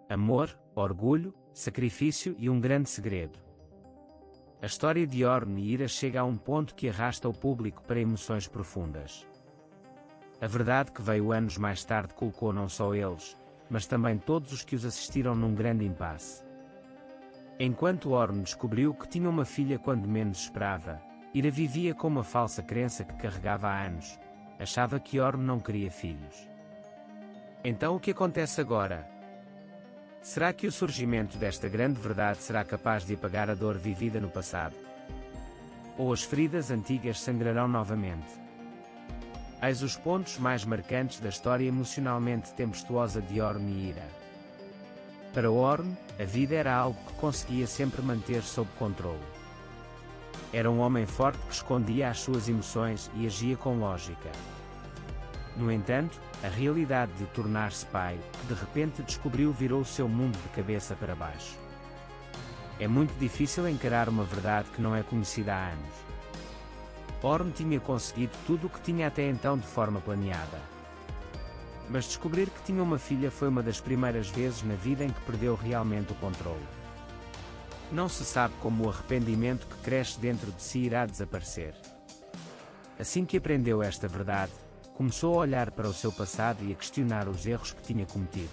amor, orgulho, sacrifício e um grande segredo. A história de Orm e Ira chega a um ponto que arrasta o público para emoções profundas. A verdade que veio anos mais tarde colocou não só eles, mas também todos os que os assistiram num grande impasse. Enquanto Orm descobriu que tinha uma filha quando menos esperava, Ira vivia com uma falsa crença que carregava há anos. Achava que Orm não queria filhos. Então o que acontece agora? Será que o surgimento desta grande verdade será capaz de apagar a dor vivida no passado? Ou as feridas antigas sangrarão novamente? Eis os pontos mais marcantes da história emocionalmente tempestuosa de Orm e Ira. Para Orm, a vida era algo que conseguia sempre manter sob controle. Era um homem forte que escondia as suas emoções e agia com lógica. No entanto, a realidade de tornar-se pai, que de repente descobriu, virou o seu mundo de cabeça para baixo. É muito difícil encarar uma verdade que não é conhecida há anos. Orm tinha conseguido tudo o que tinha até então de forma planeada. Mas descobrir que tinha uma filha foi uma das primeiras vezes na vida em que perdeu realmente o controle. Não se sabe como o arrependimento que cresce dentro de si irá desaparecer. Assim que aprendeu esta verdade, começou a olhar para o seu passado e a questionar os erros que tinha cometido.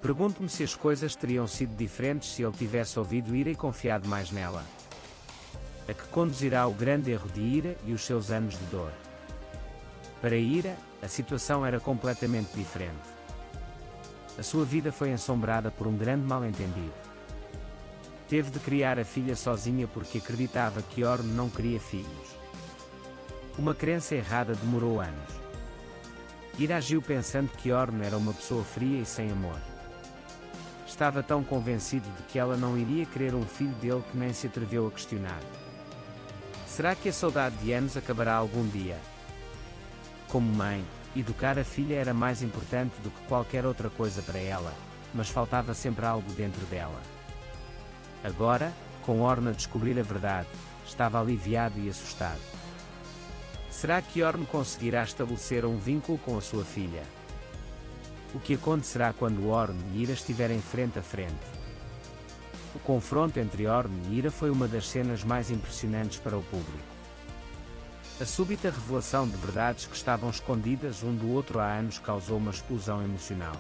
Pergunto-me se as coisas teriam sido diferentes se ele tivesse ouvido Ira e confiado mais nela. A que conduzirá o grande erro de Ira e os seus anos de dor? Para Ira, a situação era completamente diferente. A sua vida foi assombrada por um grande mal-entendido. Teve de criar a filha sozinha porque acreditava que Orm não queria filhos. Uma crença errada demorou anos. Ira agiu pensando que Orm era uma pessoa fria e sem amor. Estava tão convencido de que ela não iria querer um filho dele que nem se atreveu a questionar. Será que a saudade de anos acabará algum dia? Como mãe, educar a filha era mais importante do que qualquer outra coisa para ela, mas faltava sempre algo dentro dela. Agora, com Orm a descobrir a verdade, estava aliviado e assustado. Será que Orm conseguirá estabelecer um vínculo com a sua filha? O que acontecerá quando Orm e Ira estiverem frente a frente? O confronto entre Orm e Ira foi uma das cenas mais impressionantes para o público. A súbita revelação de verdades que estavam escondidas um do outro há anos causou uma explosão emocional.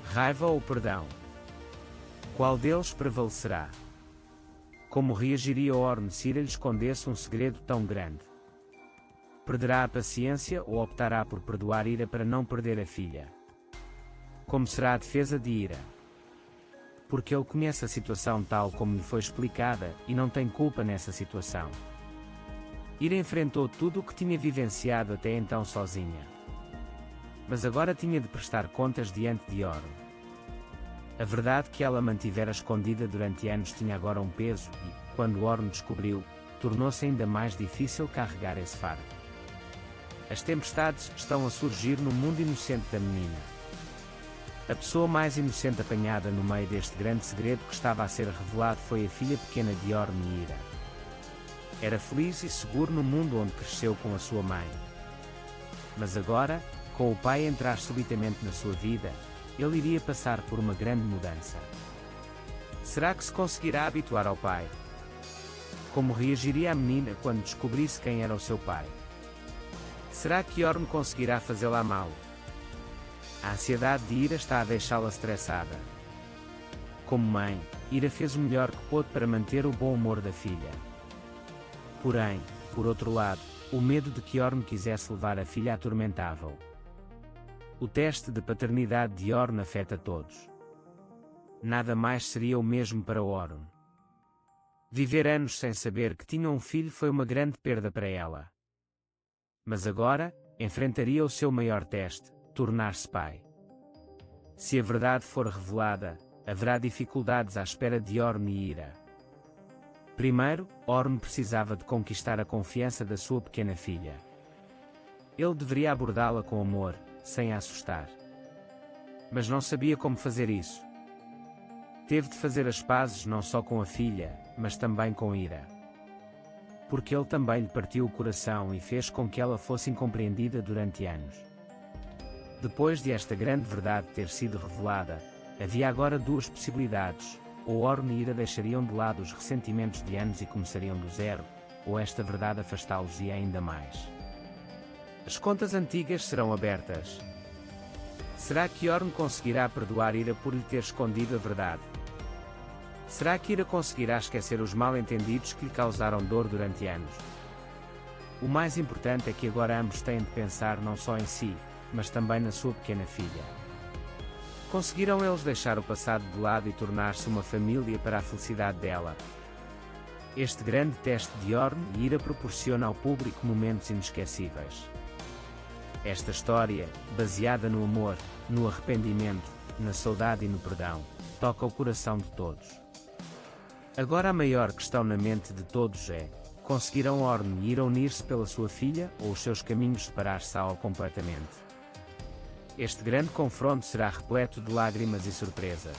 Raiva ou perdão? Qual deles prevalecerá? Como reagiria Orm se Ira lhe escondesse um segredo tão grande? Perderá a paciência ou optará por perdoar Ira para não perder a filha? Como será a defesa de Ira? Porque ele conhece a situação tal como lhe foi explicada e não tem culpa nessa situação. Ira enfrentou tudo o que tinha vivenciado até então sozinha. Mas agora tinha de prestar contas diante de Orm. A verdade que ela mantivera escondida durante anos tinha agora um peso e, quando Orm descobriu, tornou-se ainda mais difícil carregar esse fardo. As tempestades estão a surgir no mundo inocente da menina. A pessoa mais inocente apanhada no meio deste grande segredo que estava a ser revelado foi a filha pequena de Orm e Ira. Era feliz e seguro no mundo onde cresceu com a sua mãe. Mas agora, com o pai entrar subitamente na sua vida, ele iria passar por uma grande mudança. Será que se conseguirá habituar ao pai? Como reagiria a menina quando descobrisse quem era o seu pai? Será que Orm conseguirá fazê-la amá-lo? A ansiedade de Ira está a deixá-la estressada. Como mãe, Ira fez o melhor que pôde para manter o bom humor da filha. Porém, por outro lado, o medo de que Orm quisesse levar a filha atormentava-o. O teste de paternidade de Orm afeta todos. Nada mais seria o mesmo para Orm. Viver anos sem saber que tinha um filho foi uma grande perda para ela. Mas agora, enfrentaria o seu maior teste, tornar-se pai. Se a verdade for revelada, haverá dificuldades à espera de Orm e Ira. Primeiro, Orm precisava de conquistar a confiança da sua pequena filha. Ele deveria abordá-la com amor, sem a assustar. Mas não sabia como fazer isso. Teve de fazer as pazes não só com a filha, mas também com Ira. Porque ele também lhe partiu o coração e fez com que ela fosse incompreendida durante anos. Depois de esta grande verdade ter sido revelada, Havia agora duas possibilidades: ou Orne e Ira deixariam de lado os ressentimentos de anos e começariam do zero, ou esta verdade afastá-los-ia ainda mais. As contas antigas serão abertas. Será que Orne conseguirá perdoar Ira por lhe ter escondido a verdade? Será que Ira conseguirá esquecer os mal-entendidos que lhe causaram dor durante anos? O mais importante é que agora ambos têm de pensar não só em si, mas também na sua pequena filha. Conseguiram eles deixar o passado de lado e tornar-se uma família para a felicidade dela? Este grande teste de Orne e Ira proporciona ao público momentos inesquecíveis. Esta história, baseada no amor, no arrependimento, na saudade e no perdão, toca o coração de todos. Agora a maior questão na mente de todos é: conseguirão Orne e Ira unir-se pela sua filha, ou os seus caminhos separar-se-ão completamente? Este grande confronto será repleto de lágrimas e surpresas.